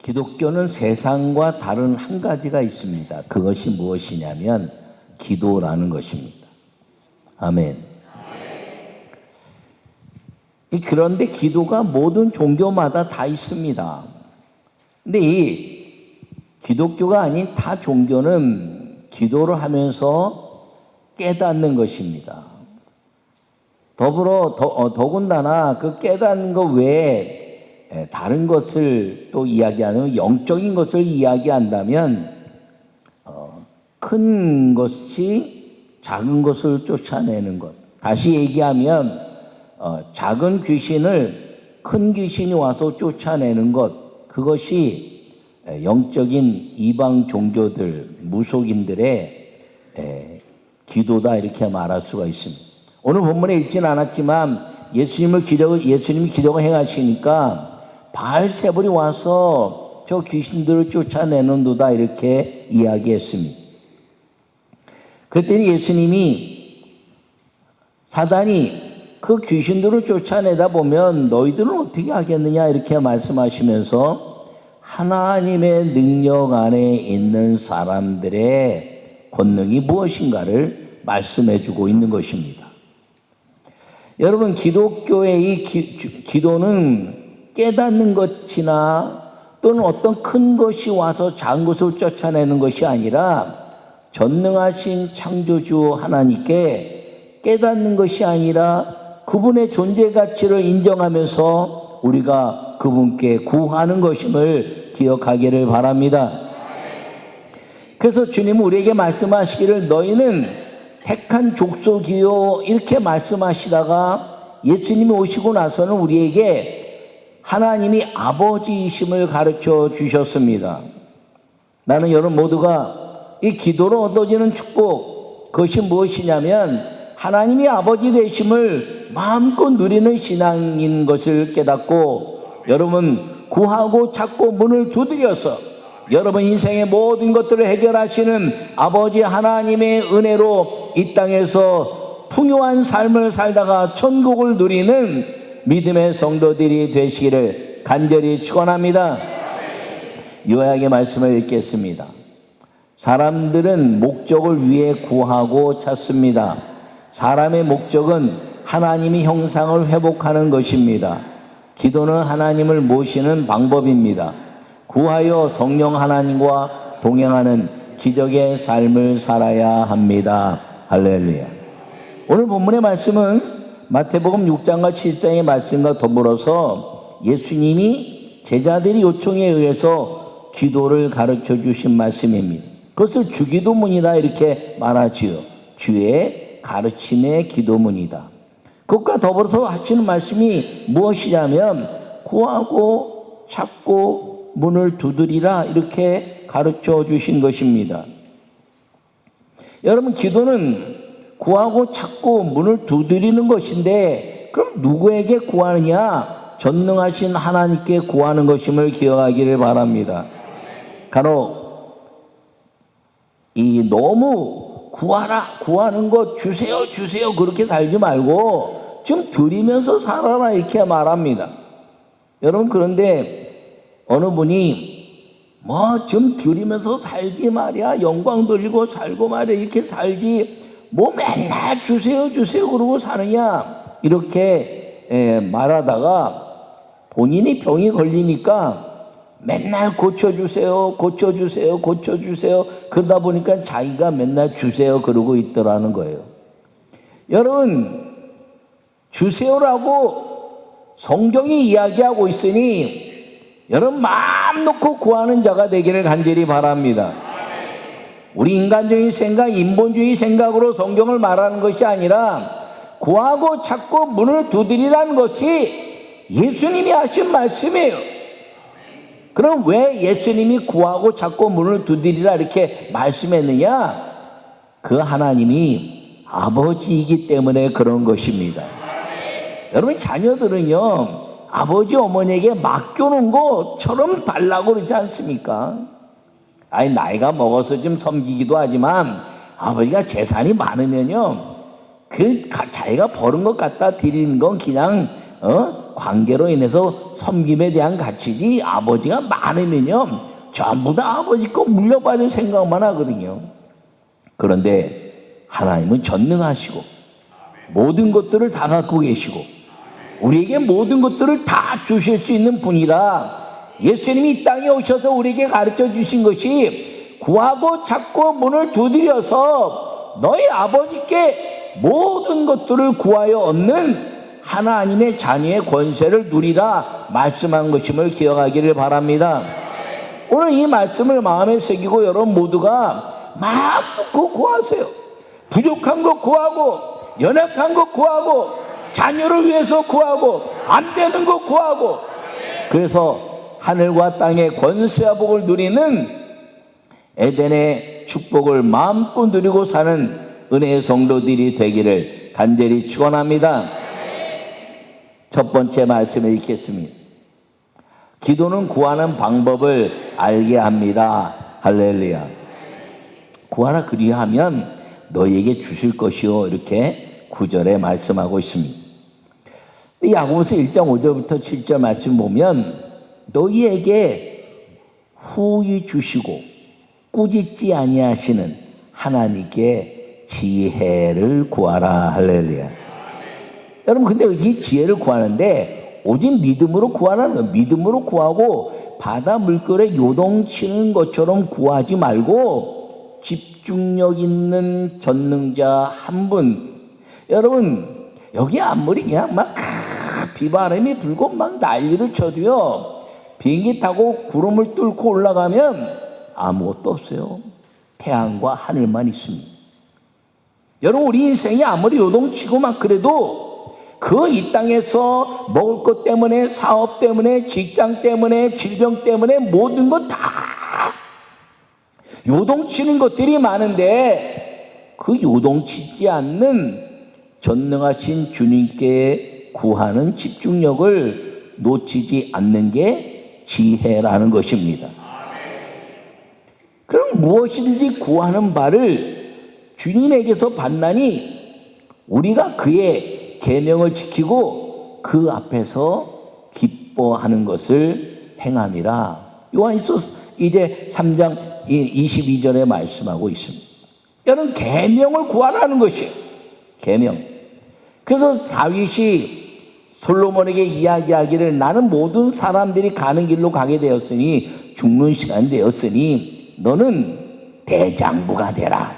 기독교는 세상과 다른 한 가지가 있습니다. 그것이 무엇이냐면 기도라는 것입니다. 아멘. 그런데 기도가 모든 종교마다 다 있습니다. 근데 이 기독교가 아닌 타 종교는 기도를 하면서 깨닫는 것입니다. 더군다나 그 깨닫는 것 외에 다른 것을 또 이야기하면 영적인 것을 이야기한다면 큰 것이 작은 것을 쫓아내는 것. 다시 얘기하면 작은 귀신을 큰 귀신이 와서 쫓아내는 것. 그것이 영적인 이방 종교들, 무속인들의 기도다 이렇게 말할 수가 있습니다. 오늘 본문에 읽지는 않았지만 예수님이 기적을 행하시니까 바알세불이 와서 저 귀신들을 쫓아내는도다 이렇게 이야기했습니다. 그랬더니 예수님이 사단이 그 귀신들을 쫓아내다 보면 너희들은 어떻게 하겠느냐 이렇게 말씀하시면서 하나님의 능력 안에 있는 사람들의 권능이 무엇인가를 말씀해 주고 있는 것입니다. 여러분, 기독교의 이 기도는 깨닫는 것이나 또는 어떤 큰 것이 와서 작은 것을 쫓아내는 것이 아니라 전능하신 창조주 하나님께 깨닫는 것이 아니라 그분의 존재 가치를 인정하면서 우리가 그분께 구하는 것임을 기억하기를 바랍니다. 그래서 주님은 우리에게 말씀하시기를 너희는 택한 족속이요 이렇게 말씀하시다가 예수님이 오시고 나서는 우리에게 하나님이 아버지이심을 가르쳐 주셨습니다. 나는 여러분 모두가 이 기도로 얻어지는 축복, 그것이 무엇이냐면 하나님이 아버지 되심을 마음껏 누리는 신앙인 것을 깨닫고 여러분 구하고 찾고 문을 두드려서 여러분 인생의 모든 것들을 해결하시는 아버지 하나님의 은혜로 이 땅에서 풍요한 삶을 살다가 천국을 누리는 믿음의 성도들이 되시기를 간절히 축원합니다. 요약의 말씀을 읽겠습니다. 사람들은 목적을 위해 구하고 찾습니다. 사람의 목적은 하나님의 형상을 회복하는 것입니다. 기도는 하나님을 모시는 방법입니다. 구하여 성령 하나님과 동행하는 기적의 삶을 살아야 합니다. 할렐루야. 오늘 본문의 말씀은 마태복음 6장과 7장의 말씀과 더불어서 예수님이 제자들의 요청에 의해서 기도를 가르쳐 주신 말씀입니다. 그것을 주기도문이다 이렇게 말하지요. 주의 가르침의 기도문이다. 그것과 더불어서 하시는 말씀이 무엇이냐면 구하고 찾고 문을 두드리라 이렇게 가르쳐 주신 것입니다. 여러분, 기도는 구하고 찾고 문을 두드리는 것인데 그럼 누구에게 구하느냐? 전능하신 하나님께 구하는 것임을 기억하기를 바랍니다. 간혹 이 너무 구하는 것 주세요 그렇게 살지 말고 좀 드리면서 살아라 이렇게 말합니다. 여러분, 그런데 어느 분이 좀 드리면서 살지 말이야, 영광 돌리고 살고 말이야 이렇게 살지 맨날 주세요 그러고 사느냐 이렇게 말하다가 본인이 병이 걸리니까 맨날 고쳐주세요 그러다 보니까 자기가 맨날 주세요 그러고 있더라는 거예요. 여러분, 주세요라고 성경이 이야기하고 있으니 여러분 마음 놓고 구하는 자가 되기를 간절히 바랍니다. 우리 인간적인 생각, 인본주의 생각으로 성경을 말하는 것이 아니라 구하고 찾고 문을 두드리라는 것이 예수님이 하신 말씀이에요. 그럼 왜 예수님이 구하고 찾고 문을 두드리라 이렇게 말씀했느냐? 그 하나님이 아버지이기 때문에 그런 것입니다. 여러분, 자녀들은요 아버지 어머니에게 맡겨놓은 것처럼 달라고 그러지 않습니까? 나이가 먹어서 좀 섬기기도 하지만 아버지가 재산이 많으면요 자기가 버는 것 갖다 드리는 건 그냥 관계로 인해서 섬김에 대한 가치지, 아버지가 많으면요 전부 다 아버지 거 물려받을 생각만 하거든요. 그런데 하나님은 전능하시고 모든 것들을 다 갖고 계시고 우리에게 모든 것들을 다 주실 수 있는 분이라 예수님이 이 땅에 오셔서 우리에게 가르쳐 주신 것이 구하고 찾고 문을 두드려서 너희 아버지께 모든 것들을 구하여 얻는 하나님의 자녀의 권세를 누리라 말씀한 것임을 기억하기를 바랍니다. 오늘 이 말씀을 마음에 새기고 여러분 모두가 마음 놓고 구하세요. 부족한 것 구하고 연약한 것 구하고 자녀를 위해서 구하고 안 되는 것 구하고 그래서 하늘과 땅의 권세와 복을 누리는 에덴의 축복을 마음껏 누리고 사는 은혜의 성도들이 되기를 간절히 축원합니다. 첫 번째 말씀을 읽겠습니다. 기도는 구하는 방법을 알게 합니다. 할렐루야. 구하라 그리하면 너희에게 주실 것이요 이렇게 9절에 말씀하고 있습니다. 야고보서 1장 5절부터 7절 말씀 보면 너희에게 후히 주시고 꾸짖지 아니하시는 하나님께 지혜를 구하라. 할렐루야. 여러분 근데 이 지혜를 구하는데 오직 믿음으로 구하라는 거예요. 믿음으로 구하고 바다 물결에 요동치는 것처럼 구하지 말고 집중력 있는 전능자 한 분. 여러분 여기 아무리 그냥 막 비바람이 불고 막 난리를 쳐도요 비행기 타고 구름을 뚫고 올라가면 아무것도 없어요. 태양과 하늘만 있습니다. 여러분 우리 인생이 아무리 요동치고 막 그래도 그 이 땅에서 먹을 것 때문에 사업 때문에 직장 때문에 질병 때문에 모든 것 다 요동치는 것들이 많은데 그 요동치지 않는 전능하신 주님께 구하는 집중력을 놓치지 않는 게 지혜라는 것입니다. 그럼 무엇이든지 구하는 바를 주님에게서 받나니 우리가 그의 계명을 지키고 그 앞에서 기뻐하는 것을 행함이라. 요한일서 이제 3장 22절에 말씀하고 있습니다. 여러분 계명을 구하라는 것이에요. 계명. 그래서 다윗이 솔로몬에게 이야기하기를 나는 모든 사람들이 가는 길로 가게 되었으니 죽는 시간이 되었으니 너는 대장부가 되라.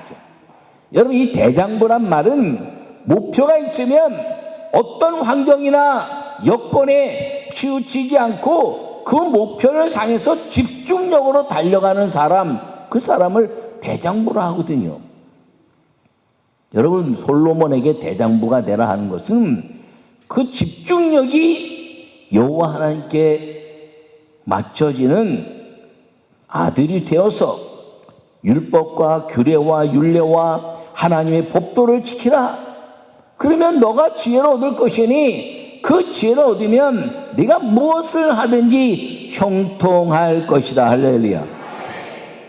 여러분 이 대장부란 말은 목표가 있으면 어떤 환경이나 여건에 치우치지 않고 그 목표를 향해서 집중력으로 달려가는 사람, 그 사람을 대장부라 하거든요. 여러분 솔로몬에게 대장부가 되라 하는 것은 그 집중력이 여호와 하나님께 맞춰지는 아들이 되어서 율법과 규례와 율례와 하나님의 법도를 지키라. 그러면 너가 지혜를 얻을 것이니 그 지혜를 얻으면 네가 무엇을 하든지 형통할 것이다. 할렐루야.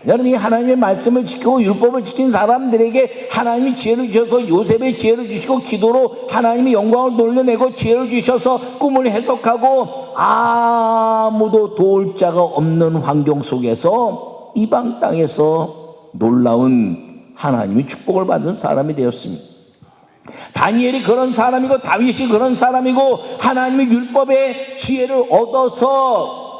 여러분 이 하나님의 말씀을 지키고 율법을 지킨 사람들에게 하나님이 지혜를 주셔서 요셉의 지혜를 주시고 기도로 하나님이 영광을 돌려내고 지혜를 주셔서 꿈을 해석하고 아무도 도울 자가 없는 환경 속에서 이방 땅에서 놀라운 하나님의 축복을 받은 사람이 되었습니다. 다니엘이 그런 사람이고 다윗이 그런 사람이고 하나님의 율법의 지혜를 얻어서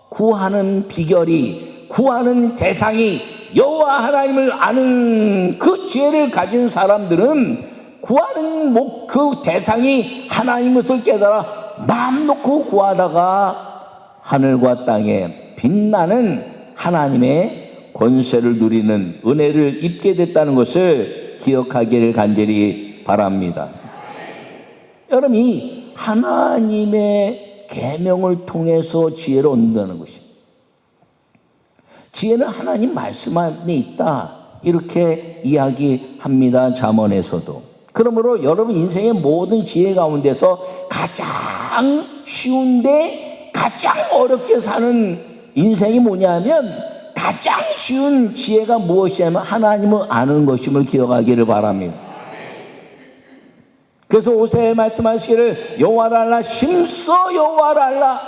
구하는 비결이 구하는 대상이 여호와 하나님을 아는 그 지혜를 가진 사람들은 구하는 그 대상이 하나님을 깨달아 마음 놓고 구하다가 하늘과 땅에 빛나는 하나님의 권세를 누리는 은혜를 입게 됐다는 것을 기억하기를 간절히 바랍니다. 여러분 이 하나님의 계명을 통해서 지혜를 얻는다는 것입니다. 지혜는 하나님 말씀 안에 있다 이렇게 이야기합니다. 잠언에서도. 그러므로 여러분 인생의 모든 지혜 가운데서 가장 쉬운데 가장 어렵게 사는 인생이 뭐냐면 가장 쉬운 지혜가 무엇이냐면 하나님을 아는 것임을 기억하기를 바랍니다. 그래서 오세에 말씀하시기를 여호와를 알라, 심써 여호와를 알라.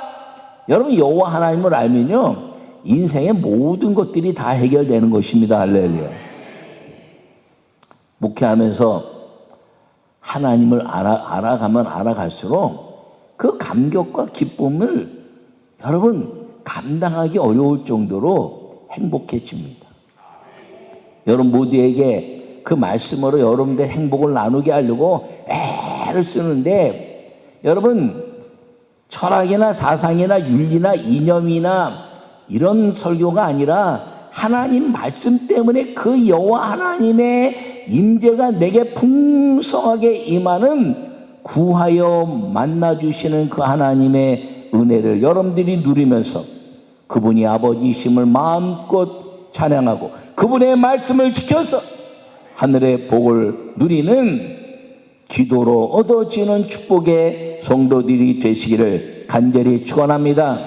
여러분, 여호와 하나님을 알면요, 인생의 모든 것들이 다 해결되는 것입니다. 할렐루야. 목회하면서 하나님을 알아가면 알아갈수록 그 감격과 기쁨을 여러분 감당하기 어려울 정도로 행복해집니다. 여러분 모두에게 그 말씀으로 여러분들의 행복을 나누게 하려고 애를 쓰는데, 여러분 철학이나 사상이나 윤리나 이념이나 이런 설교가 아니라 하나님 말씀 때문에 그 여호와 하나님의 임재가 내게 풍성하게 임하는 구하여 만나주시는 그 하나님의 은혜를 여러분들이 누리면서 그분이 아버지이심을 마음껏 찬양하고 그분의 말씀을 지켜서 하늘의 복을 누리는 기도로 얻어지는 축복의 성도들이 되시기를 간절히 축원합니다.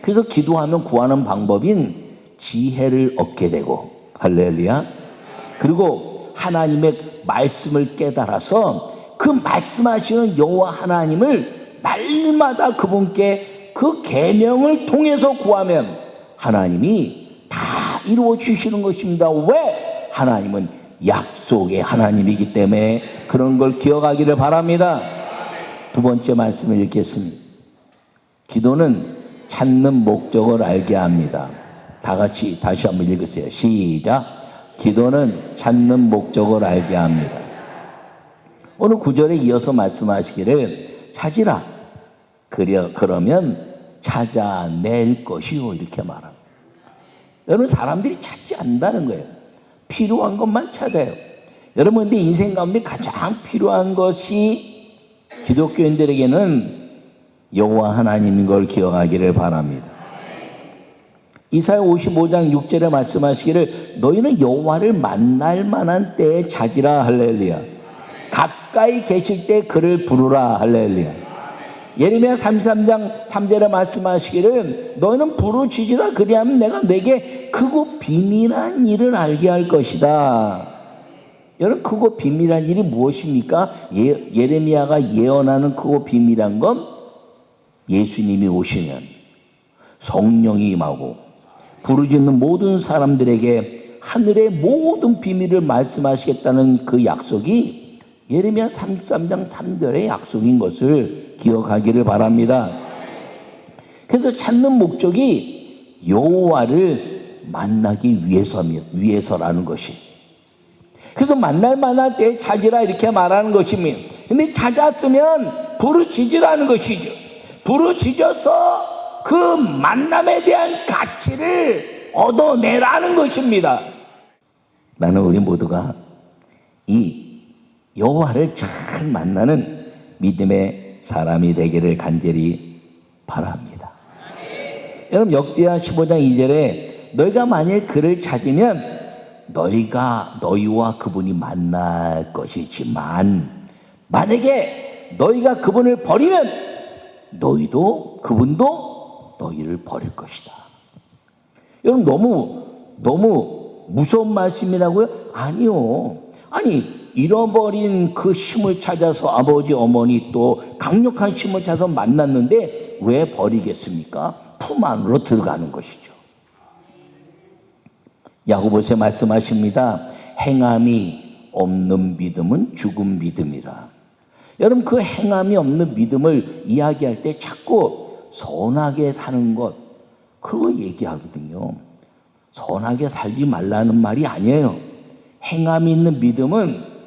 그래서 기도하면 구하는 방법인 지혜를 얻게 되고, 할렐루야. 그리고 하나님의 말씀을 깨달아서 그 말씀하시는 여호와 하나님을 날마다 그분께 그 계명을 통해서 구하면 하나님이 다 이루어 주시는 것입니다. 왜? 하나님은 약속의 하나님이기 때문에 그런 걸 기억하기를 바랍니다. 두 번째 말씀을 읽겠습니다. 기도는 찾는 목적을 알게 합니다. 다 같이 다시 한번 읽으세요. 시작. 기도는 찾는 목적을 알게 합니다. 오늘 9절에 이어서 말씀하시기를 찾으라. 그러면 찾아낼 것이요. 이렇게 말합니다. 여러분, 사람들이 찾지 않는다는 거예요. 필요한 것만 찾아요. 여러분, 근데 인생 가운데 가장 필요한 것이 기독교인들에게는 여호와 하나님인 걸 기억하기를 바랍니다. 이사야 55장 6절에 말씀하시기를 너희는 여호와를 만날 만한 때에 찾으라. 할렐루야. 가까이 계실 때 그를 부르라. 할렐루야. 예레미야 33장 3절에 말씀하시기를 너희는 부르짖으라. 그리하면 내가 내게 크고 비밀한 일을 알게 할 것이다. 여러분, 크고 비밀한 일이 무엇입니까? 예레미야가 예언하는 크고 비밀한 건 예수님이 오시면 성령이 임하고 부르짖는 모든 사람들에게 하늘의 모든 비밀을 말씀하시겠다는 그 약속이 예레미야 33장 3절의 약속인 것을 기억하기를 바랍니다. 그래서 찾는 목적이 여호와를 만나기 위해서라는 것이. 그래서 만날 만한 때에 찾으라 이렇게 말하는 것입니다. 근데 찾았으면 부르짖으라는 것이죠. 부르짖어서 그 만남에 대한 가치를 얻어내라는 것입니다. 나는 우리 모두가 이 여호와를 잘 만나는 믿음의 사람이 되기를 간절히 바랍니다. 여러분, 역대하 15장 2절에 너희가 만일 그를 찾으면 너희와 그분이 만날 것이지만 만약에 너희가 그분을 버리면 그분도 너희를 버릴 것이다. 여러분, 너무 무서운 말씀이라고요? 아니요. 아니, 잃어버린 그 힘을 찾아서 아버지 어머니 또 강력한 힘을 찾아서 만났는데 왜 버리겠습니까? 품 안으로 들어가는 것이죠. 야고보서에 말씀하십니다. 행함이 없는 믿음은 죽은 믿음이라. 여러분, 그 행함이 없는 믿음을 이야기할 때 자꾸 선하게 사는 것, 그거 얘기하거든요. 선하게 살지 말라는 말이 아니에요. 행함이 있는 믿음은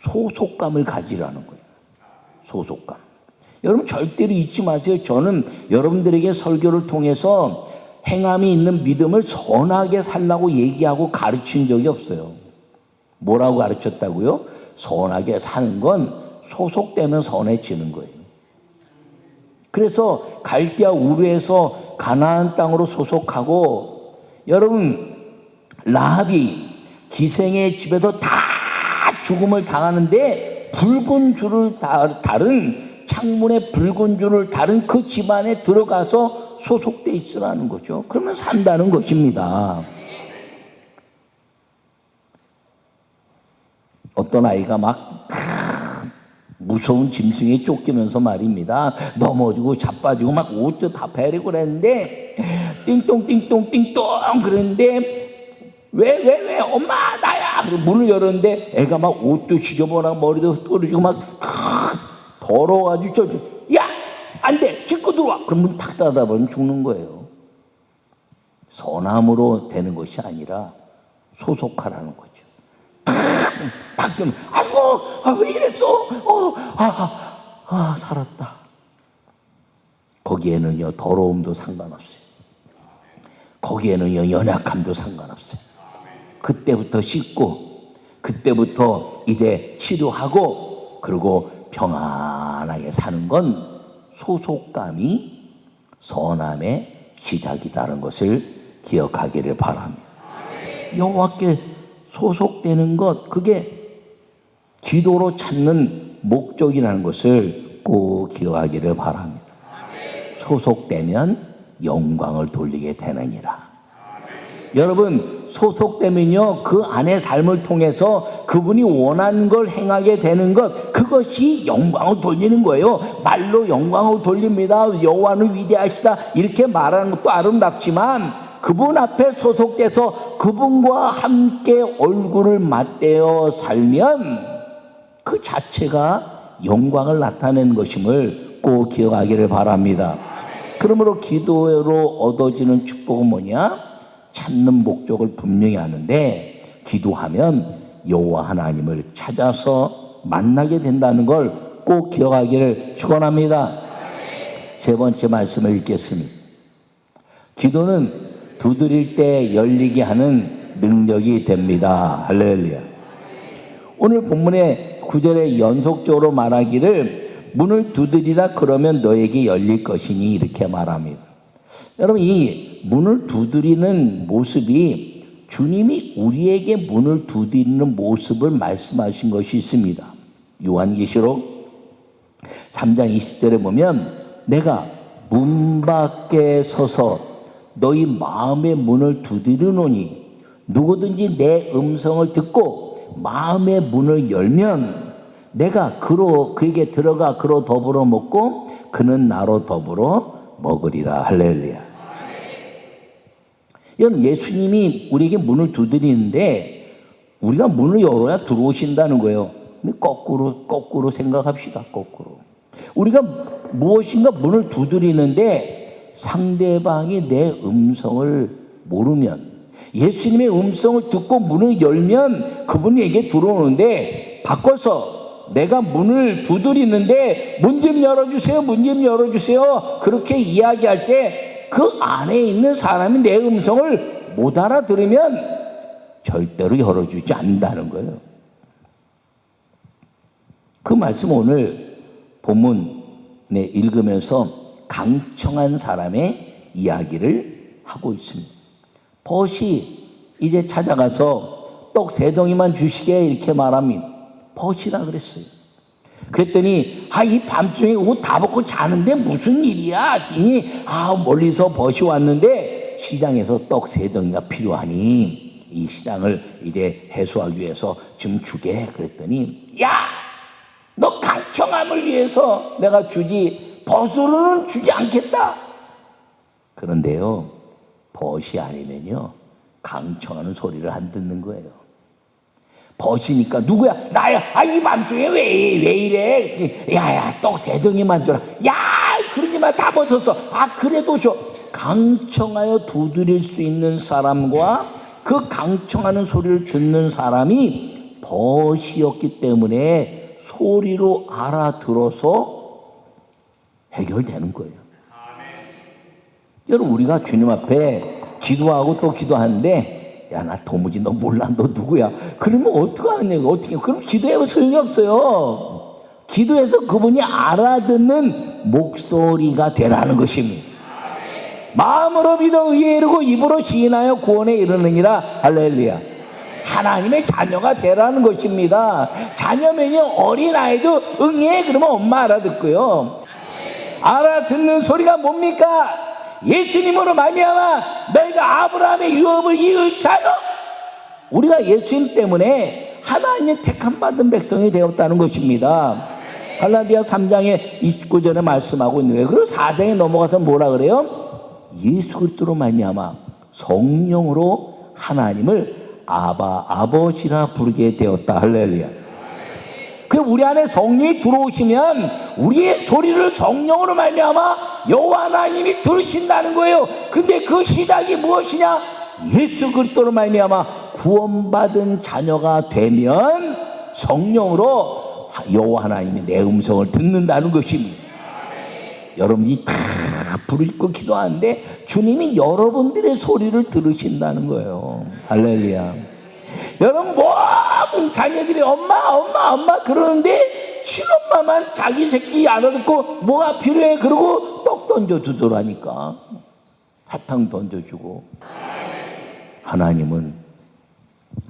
소속감을 가지라는 거예요. 소속감. 여러분, 절대로 잊지 마세요. 저는 여러분들에게 설교를 통해서 행함이 있는 믿음을 선하게 살라고 얘기하고 가르친 적이 없어요. 뭐라고 가르쳤다고요? 선하게 사는 건 소속되면 선해지는 거예요. 그래서 갈대아 우르에서 가나안 땅으로 소속하고, 여러분, 라합이 기생의 집에서 다 죽음을 당하는데 붉은 줄을 다른 창문에 붉은 줄을 다른 그 집안에 들어가서 소속돼 있으라는 거죠. 그러면 산다는 것입니다. 어떤 아이가 막 무서운 짐승에 쫓기면서 말입니다. 넘어지고 자빠지고 막 옷도 다 베리고 그랬는데 띵동 띵동 띵동 그랬는데 왜 엄마 나야. 문을 열었는데 애가 막 옷도 지저분하고 머리도 떨어지고 막 더러워가지고 야 안 돼 씻고 들어와. 그럼 문 탁 닫아버리면 죽는 거예요. 선함으로 되는 것이 아니라 소속하라는 거죠. 탁 뜨면 아이고 왜 이랬어. 살았다. 거기에는요 더러움도 상관없어요. 거기에는요 연약함도 상관없어요. 그때부터 씻고 그때부터 이제 치료하고 그리고 평안하게 사는 건 소속감이 선함의 시작이라는 것을 기억하기를 바랍니다. 여호와께 소속되는 것, 그게 기도로 찾는 목적이라는 것을 꼭 기억하기를 바랍니다. 소속되면 영광을 돌리게 되느니라. 여러분 소속되면요 그 안의 삶을 통해서 그분이 원하는 걸 행하게 되는 것, 그것이 영광을 돌리는 거예요. 말로 영광을 돌립니다. 여호와는 위대하시다 이렇게 말하는 것도 아름답지만 그분 앞에 소속돼서 그분과 함께 얼굴을 맞대어 살면 그 자체가 영광을 나타내는 것임을 꼭 기억하기를 바랍니다. 그러므로 기도로 얻어지는 축복은 뭐냐? 찾는 목적을 분명히 하는데 기도하면 여호와 하나님을 찾아서 만나게 된다는 걸 꼭 기억하기를 축원합니다. 세 번째 말씀을 읽겠습니다. 기도는 두드릴 때 열리게 하는 능력이 됩니다. 할렐루야. 오늘 본문의 9절에 연속적으로 말하기를 문을 두드리라 그러면 너에게 열릴 것이니 이렇게 말합니다. 여러분 이 문을 두드리는 모습이 주님이 우리에게 문을 두드리는 모습을 말씀하신 것이 있습니다. 요한계시록 3장 20절에 보면 내가 문 밖에 서서 너희 마음의 문을 두드리노니 누구든지 내 음성을 듣고 마음의 문을 열면 내가 그에게 들어가 그로 더불어 먹고 그는 나로 더불어 먹으리라. 할렐루야. 여러분 예수님이 우리에게 문을 두드리는데 우리가 문을 열어야 들어오신다는 거예요. 근데 거꾸로 생각합시다. 거꾸로 우리가 무엇인가 문을 두드리는데 상대방이 내 음성을 모르면, 예수님의 음성을 듣고 문을 열면 그분에게 들어오는데 바꿔서 내가 문을 두드리는데 문 좀 열어주세요, 문 좀 열어주세요 그렇게 이야기할 때 그 안에 있는 사람이 내 음성을 못 알아들으면 절대로 열어주지 않는다는 거예요. 그 말씀 오늘 본문에 읽으면서 강청한 사람의 이야기를 하고 있습니다. 벗이 이제 찾아가서 떡 3덩이만 주시게 이렇게 말합니다. 벗이라 그랬어요. 그랬더니 이 밤중에 옷 다 벗고 자는데 무슨 일이야 했더니 멀리서 벗이 왔는데 시장에서 떡 3덩이가 필요하니 이 시장을 이제 해소하기 위해서 좀 주게. 그랬더니 야, 너 강청함을 위해서 내가 주지 벗으로는 주지 않겠다. 그런데요 벗이 아니면요 강청하는 소리를 안 듣는 거예요. 벗이니까 누구야? 나야. 이 밤중에 왜 이래? 야야 떡 3덩이만 줘라. 야 그러지 마, 다 벗었어. 그래도 줘. 강청하여 두드릴 수 있는 사람과 그 강청하는 소리를 듣는 사람이 벗이었기 때문에 소리로 알아들어서 해결되는 거예요. 여러분 우리가 주님 앞에 기도하고 또 기도하는데 야, 나 도무지 너 몰라, 너 누구야? 그러면 어떡하느냐고. 어떻게? 그럼 기도해도 소용이 없어요. 기도해서 그분이 알아듣는 목소리가 되라는 것입니다. 마음으로 믿어 의에 이르고 입으로 시인하여 구원에 이르느니라. 할렐루야. 하나님의 자녀가 되라는 것입니다. 자녀면요 어린아이도 응해 그러면 엄마 알아듣고요. 알아듣는 소리가 뭡니까? 예수님으로 말미암아 너희가 아브라함의 유업을 이을 자요. 우리가 예수님 때문에 하나님의 택함 받은 백성이 되었다는 것입니다. 갈라디아 3장에 29절에 말씀하고 있는 거예요. 그리고 4장에 넘어가서 뭐라 그래요? 예수 그리스도로 말미암아 성령으로 하나님을 아바 아버지라 부르게 되었다. 할렐루야. 그 우리 안에 성령이 들어오시면 우리의 소리를 성령으로 말미암아 여호와 하나님이 들으신다는 거예요. 근데 그 시작이 무엇이냐? 예수 그리스도로 말미암아 구원받은 자녀가 되면 성령으로 여호와 하나님이 내 음성을 듣는다는 것입니다. 여러분이 다 부르짖고 기도하는데 주님이 여러분들의 소리를 들으신다는 거예요. 할렐루야. 여러분 모든 자녀들이 엄마 그러는데 친엄마만 자기 새끼 알아듣고 뭐가 필요해 그러고 떡 던져주더라니까. 사탕 던져주고. 하나님은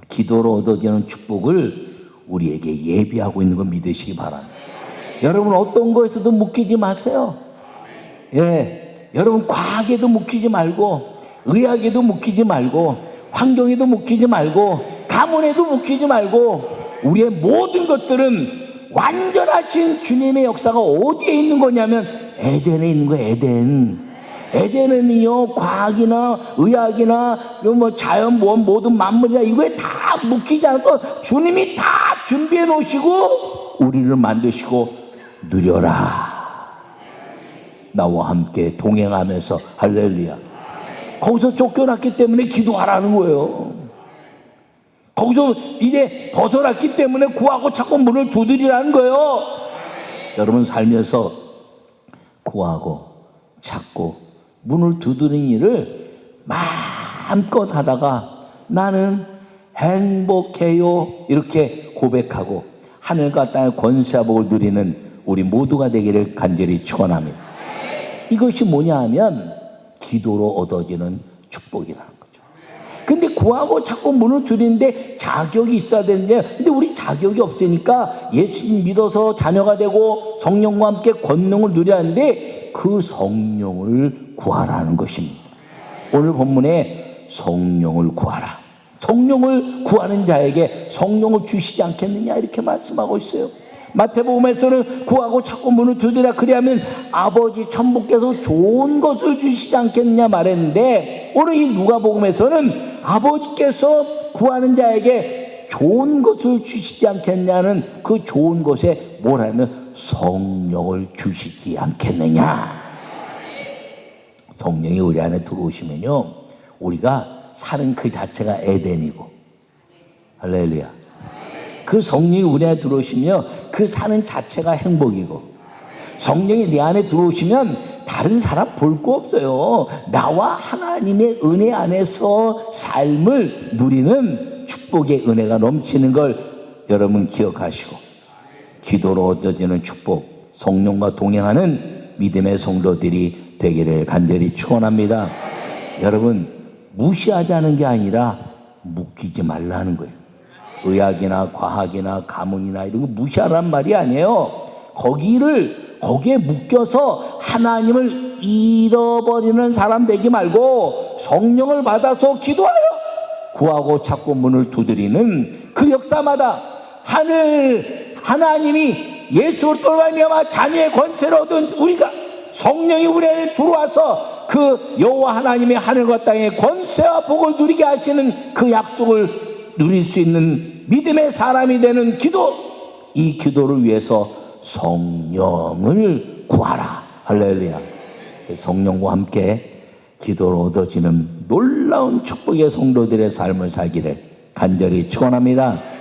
기도로 얻어지는 축복을 우리에게 예비하고 있는 거 믿으시기 바랍니다. 여러분 어떤 거에서도 묶이지 마세요. 예, 여러분 과학에도 묶이지 말고 의학에도 묶이지 말고 환경에도 묶이지 말고 가문에도 묶이지 말고 우리의 모든 것들은 완전하신 주님의 역사가 어디에 있는 거냐면 에덴에 있는 거예요. 에덴은요 과학이나 의학이나 뭐 자연 모든 만물이나 이거에 다 묶이지 않고 주님이 다 준비해 놓으시고 우리를 만드시고 누려라 나와 함께 동행하면서 할렐루야. 거기서 쫓겨났기 때문에 기도하라는 거예요. 거기서 이제 벗어났기 때문에 구하고 자꾸 문을 두드리라는 거예요. 여러분 살면서 구하고 찾고 문을 두드리는 일을 마음껏 하다가 나는 행복해요 이렇게 고백하고 하늘과 땅의 권세와 복을 누리는 우리 모두가 되기를 간절히 축원합니다. 이것이 뭐냐 하면 기도로 얻어지는 축복이라는 거죠. 근데 구하고 자꾸 문을 두드리는데 자격이 있어야 되는데 근데 우리 자격이 없으니까 예수님 믿어서 자녀가 되고 성령과 함께 권능을 누려야 하는데 그 성령을 구하라는 것입니다. 오늘 본문에 성령을 구하라. 성령을 구하는 자에게 성령을 주시지 않겠느냐 이렇게 말씀하고 있어요. 마태복음에서는 구하고 자꾸 문을 두드리라 그리하면 아버지 천부께서 좋은 것을 주시지 않겠느냐 말했는데 오늘 이 누가복음에서는 아버지께서 구하는 자에게 좋은 것을 주시지 않겠냐는 그 좋은 것에 뭐라면 성령을 주시지 않겠느냐. 성령이 우리 안에 들어오시면요 우리가 사는 그 자체가 에덴이고 할렐루야. 그 성령이 우리 안에 들어오시면 그 사는 자체가 행복이고 성령이 내 안에 들어오시면 다른 사람 볼 거 없어요. 나와 하나님의 은혜 안에서 삶을 누리는 축복의 은혜가 넘치는 걸 여러분 기억하시고 기도로 얻어지는 축복 성령과 동행하는 믿음의 성도들이 되기를 간절히 축원합니다. 여러분 무시하자는 게 아니라 묶이지 말라는 거예요. 의학이나 과학이나 가문이나 이런 거 무시하란 말이 아니에요. 거기에 묶여서 하나님을 잃어버리는 사람 되지 말고 성령을 받아서 기도하여 구하고 찾고 문을 두드리는 그 역사마다 하나님이 예수 그리스도로 말미암아 자녀의 권세를 얻은 우리가 성령이 우리 안에 들어와서 그 여호와 하나님의 하늘과 땅의 권세와 복을 누리게 하시는 그 약속을 누릴 수 있는 믿음의 사람이 되는 기도, 이 기도를 위해서 성령을 구하라. 할렐루야. 성령과 함께 기도로 얻어지는 놀라운 축복의 성도들의 삶을 살기를 간절히 축원합니다.